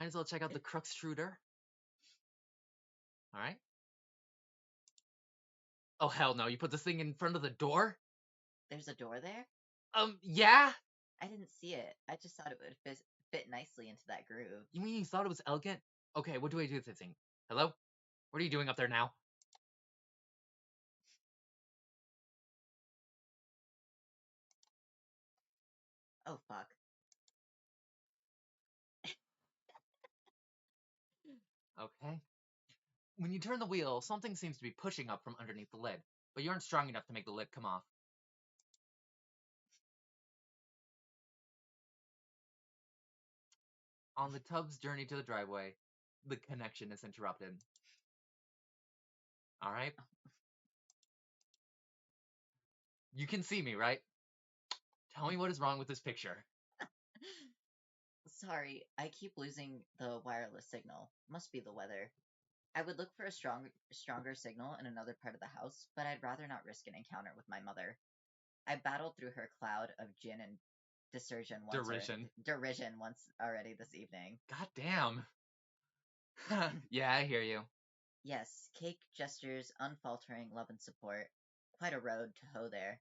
Might as well check out the Cruxtruder. Alright. Oh, hell no. You put this thing in front of the door? There's a door there? Yeah? I didn't see it. I just thought it would fit nicely into that groove. You mean you thought it was elegant? Okay, what do I do with this thing? Hello? What are you doing up there now? Oh, fuck. Okay. When you turn the wheel, something seems to be pushing up from underneath the lid, but you aren't strong enough to make the lid come off. On the tub's journey to the driveway, the connection is interrupted. Alright? You can see me, right? Tell me what is wrong with this picture. Sorry, I keep losing the wireless signal. Must be the weather. I would look for a stronger signal in another part of the house, but I'd rather not risk an encounter with my mother. I battled through her cloud of gin and derision once already this evening. God damn. Yeah, I hear you. Yes, cake gestures, unfaltering love and support. Quite a road to hoe there.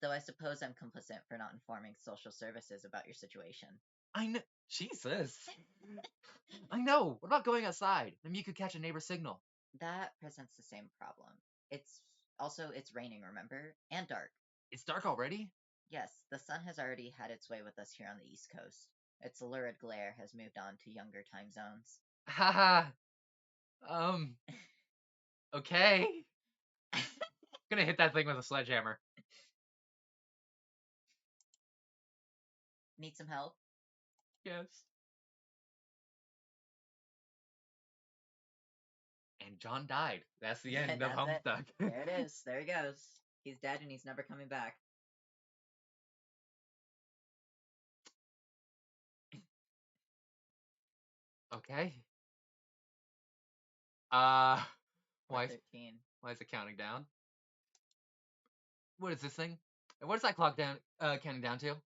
Though I suppose I'm complicit for not informing social services about your situation. I know. Jesus. I know. What about going outside? Maybe you could catch a neighbor's signal. That presents the same problem. It's raining, remember? And dark. It's dark already? Yes, the sun has already had its way with us here on the East Coast. Its lurid glare has moved on to younger time zones. Haha. Okay. Gonna hit that thing with a sledgehammer. Need some help? Yes. And John died. That's the end of Homestuck. There it is. There he goes. He's dead and he's never coming back. Okay. Why? 13. Why is it counting down? What is this thing? And what is that clock counting down to?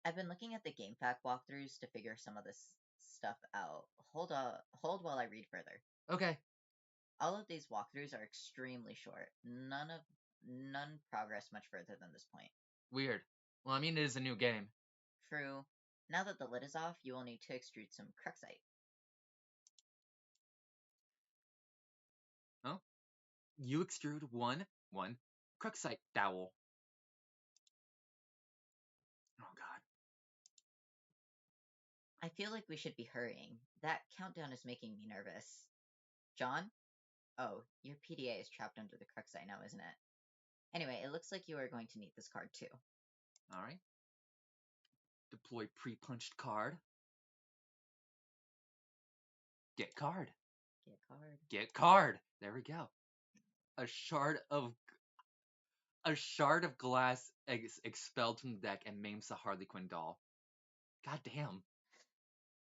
I've been looking at the GameFAQ walkthroughs to figure some of this stuff out. Hold while I read further. Okay. All of these walkthroughs are extremely short. None progress much further than this point. Weird. Well, I mean, it is a new game. True. Now that the lid is off, you will need to extrude some Cruxite. Huh? You extrude one Cruxite dowel. Oh god. I feel like we should be hurrying. That countdown is making me nervous. John? Oh, your PDA is trapped under the Cruxite now, isn't it? Anyway, it looks like you are going to need this card too. Alright. Deploy pre-punched card. Get card. Get card. Get card. There we go. A shard of glass expelled from the deck and maims the Harley Quinn doll. God damn.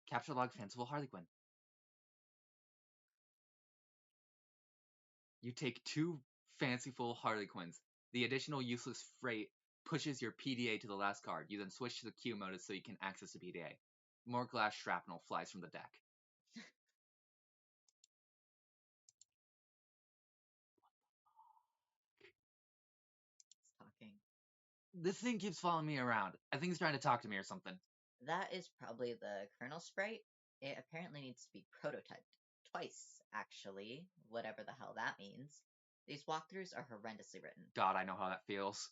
Capture log fanciful Harley Quinn. You take 2 fanciful Harley Quinns. The additional useless freight pushes your PDA to the last card. You then switch to the Q mode so you can access the PDA. More glass shrapnel flies from the deck. It's talking. This thing keeps following me around. I think it's trying to talk to me or something. That is probably the kernel sprite. It apparently needs to be prototyped. Twice, actually. Whatever the hell that means. These walkthroughs are horrendously written. God, I know how that feels.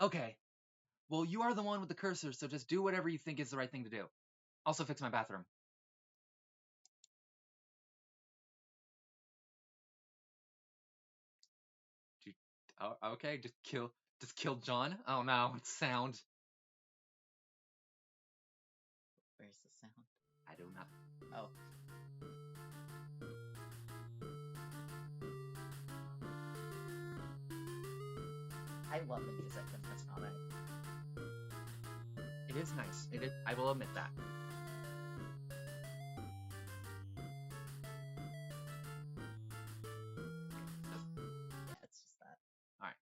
Okay. Well, you are the one with the cursor, so just do whatever you think is the right thing to do. Also fix my bathroom. Okay, just kill John. Oh no, it's sound. Where's the sound? I do not. Oh. I love the music in this comic. It is nice. It is. I will admit that. Yeah, it's just that. Alright.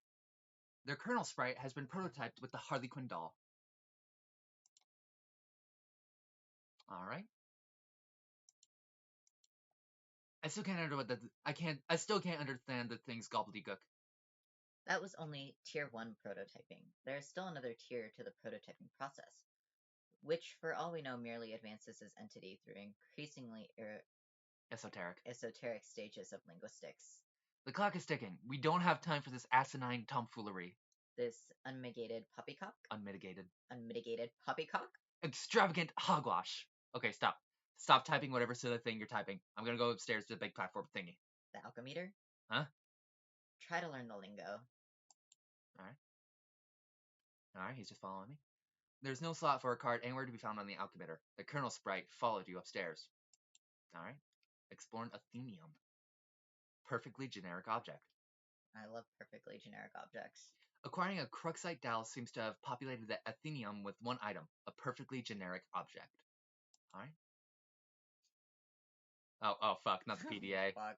Their kernel sprite has been prototyped with the Harley Quinn doll. Alright. still can't under what the I still can't understand the thing's gobbledygook. That was only Tier 1 prototyping. There is still another tier to the prototyping process, which, for all we know, merely advances his entity through increasingly esoteric stages of linguistics. The clock is ticking. We don't have time for this asinine tomfoolery. This unmitigated poppycock? Unmitigated. Unmitigated poppycock? Extravagant hogwash. Okay, stop. Stop typing whatever silly thing you're typing. I'm gonna go upstairs to the big platform thingy. The alchemeter? Huh? Try to learn the lingo. Alright, he's just following me. There's no slot for a card anywhere to be found on the alchemeter. The Colonel Sprite followed you upstairs. Alright. Explore an Athenium. Perfectly generic object. I love perfectly generic objects. Acquiring a Cruxite Dowel seems to have populated the Athenium with one item, a perfectly generic object. Alright. Oh fuck, not the PDA. Fuck.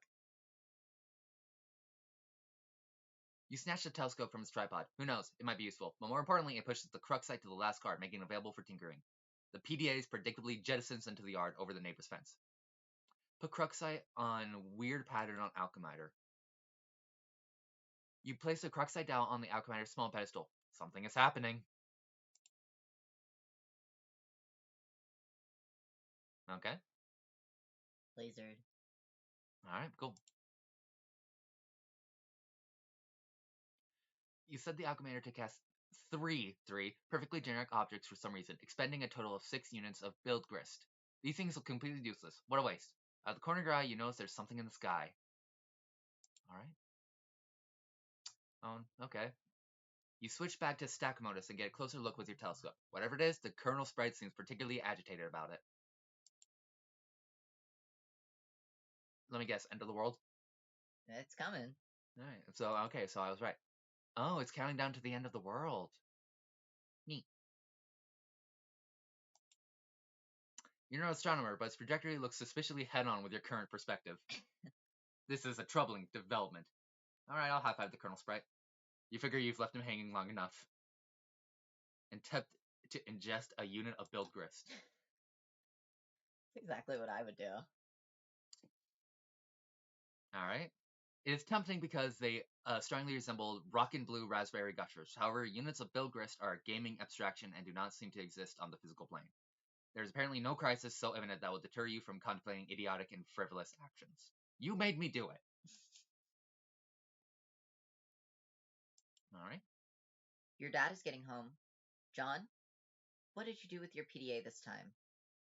You snatch the telescope from its tripod. Who knows, it might be useful. But more importantly, it pushes the Cruxite to the last card, making it available for tinkering. The PDA is predictably jettisons into the yard over the neighbor's fence. Put Cruxite on weird pattern on alchemiter. You place the Cruxite Dowel on the alchemiter's small pedestal. Something is happening. Okay. Lasered. Alright, cool. You set the alchemator to cast three perfectly generic objects for some reason, expending a total of 6 units of build grist. These things look completely useless. What a waste. Out of the corner of your eye, you notice there's something in the sky. Alright. Oh, okay. You switch back to stack modus and get a closer look with your telescope. Whatever it is, the Colonel Sprite seems particularly agitated about it. Let me guess, end of the world? It's coming. Alright, so I was right. Oh, it's counting down to the end of the world. Neat. You're no astronomer, but its trajectory looks suspiciously head-on with your current perspective. This is a troubling development. Alright, I'll high-five the Colonel Sprite. You figure you've left him hanging long enough. Attempt to ingest a unit of build grist. That's exactly what I would do. Alright. It is tempting because they strongly resemble rockin' blue raspberry gushers. However, units of build grist are a gaming abstraction and do not seem to exist on the physical plane. There is apparently no crisis so imminent that will deter you from contemplating idiotic and frivolous actions. You made me do it. Alright. Your dad is getting home. John, what did you do with your PDA this time?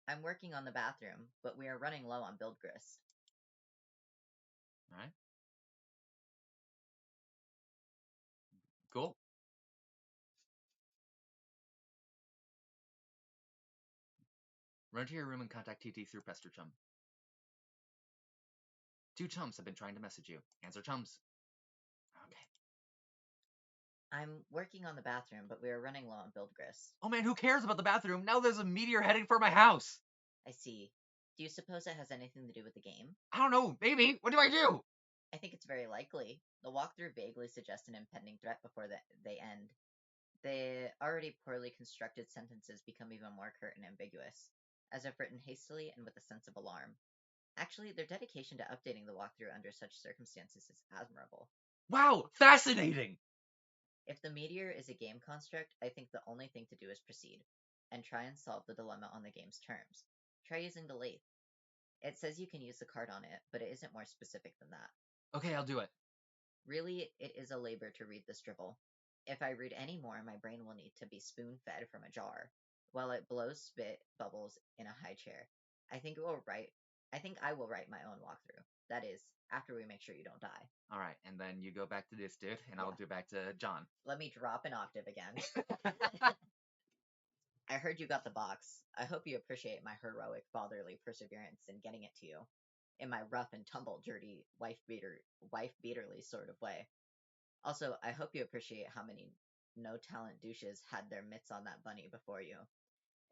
I'm working on the bathroom, but we are running low on build grist. Alright. Cool. Run to your room and contact TT through Pester Chum. 2 chums have been trying to message you. Answer chums. Okay. I'm working on the bathroom, but we are running low on build grist. Oh man, who cares about the bathroom? Now there's a meteor heading for my house. I see. Do you suppose it has anything to do with the game? I don't know. Maybe. What do I do? I think it's very likely. The walkthrough vaguely suggests an impending threat before they end. The already poorly constructed sentences become even more curt and ambiguous, as if written hastily and with a sense of alarm. Actually, their dedication to updating the walkthrough under such circumstances is admirable. Wow, fascinating! If the meteor is a game construct, I think the only thing to do is proceed, and try and solve the dilemma on the game's terms. Try using the lathe. It says you can use the card on it, but it isn't more specific than that. Okay, I'll do it. Really, it is a labor to read this dribble. If I read any more, my brain will need to be spoon-fed from a jar, while it blows spit bubbles in a high chair. I think I will write my own walkthrough. That is, after we make sure you don't die. Alright, and then you go back to this dude, and I'll do back to John. Let me drop an octave again. I heard you got the box. I hope you appreciate my heroic fatherly perseverance in getting it to you, in my rough and tumble, dirty, wife-beaterly sort of way. Also, I hope you appreciate how many no-talent douches had their mitts on that bunny before you.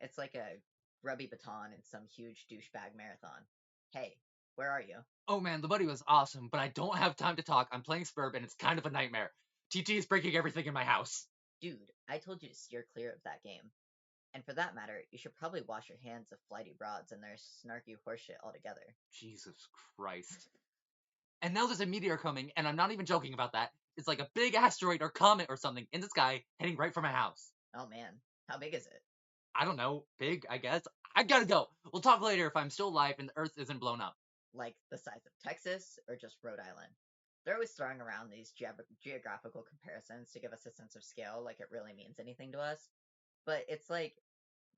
It's like a grubby baton in some huge douchebag marathon. Hey, where are you? Oh man, the buddy was awesome, but I don't have time to talk. I'm playing Spurb, and it's kind of a nightmare. TT is breaking everything in my house. Dude, I told you to steer clear of that game. And for that matter, you should probably wash your hands of flighty broads and their snarky horseshit altogether. Jesus Christ. and now there's a meteor coming, and I'm not even joking about that. It's like a big asteroid or comet or something in the sky heading right for my house. Oh man, how big is it? I don't know, big, I guess. I gotta go. We'll talk later if I'm still alive and the Earth isn't blown up. Like the size of Texas or just Rhode Island? They're always throwing around these geographical comparisons to give us a sense of scale, like it really means anything to us. But it's like,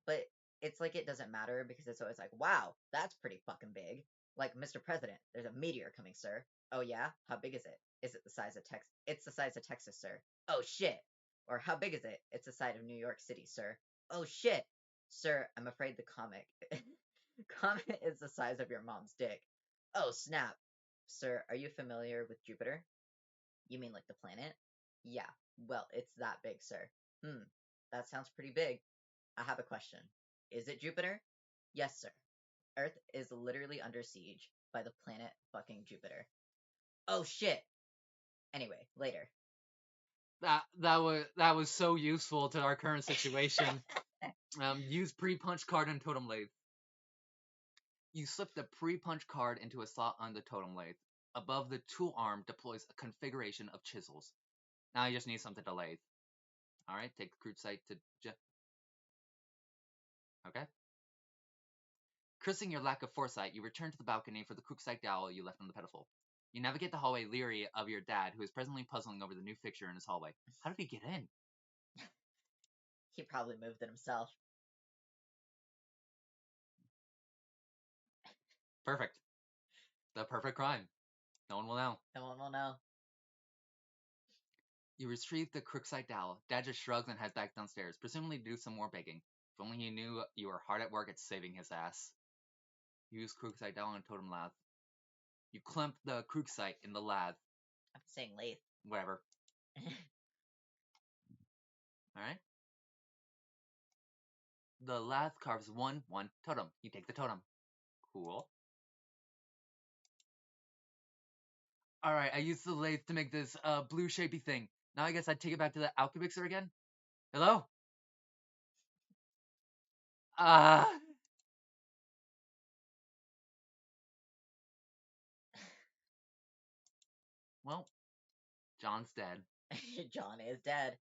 but it's like it doesn't matter because it's always like, wow, that's pretty fucking big. Like, Mr. President, there's a meteor coming, sir. Oh yeah? How big is it? Is it the size of Texas? It's the size of Texas, sir. Oh shit. Or how big is it? It's the size of New York City, sir. Oh shit. Sir, I'm afraid the comet is the size of your mom's dick. Oh snap. Sir, are you familiar with Jupiter? You mean like the planet? Yeah. Well, it's that big, sir. That sounds pretty big. I have a question. Is it Jupiter? Yes, sir. Earth is literally under siege by the planet fucking Jupiter. Oh shit. Anyway, later. That was so useful to our current situation. Use pre-punch card and totem lathe. You slip the pre-punch card into a slot on the totem lathe. Above the tool arm deploys a configuration of chisels. Now you just need something to lathe. Alright, take the crude site to okay. Cursing your lack of foresight, you return to the balcony for the Crookside dowel you left on the pedestal. You navigate the hallway leery of your dad, who is presently puzzling over the new fixture in his hallway. How did he get in? He probably moved it himself. Perfect. The perfect crime. No one will know. No one will know. You retrieve the Crookside dowel. Dad just shrugs and heads back downstairs, presumably to do some more begging. If only he knew you were hard at work at saving his ass. You use Crookside dowel and totem lathe. You clamp the Crookside in the lathe. I'm saying lathe. Whatever. Alright? The lathe carves 1-1 totem. You take the totem. Cool. Alright, I used the lathe to make this blue shapy thing. Now I guess I'd take it back to the alchemixer again? Hello? Ah. Well, John's dead. John is dead.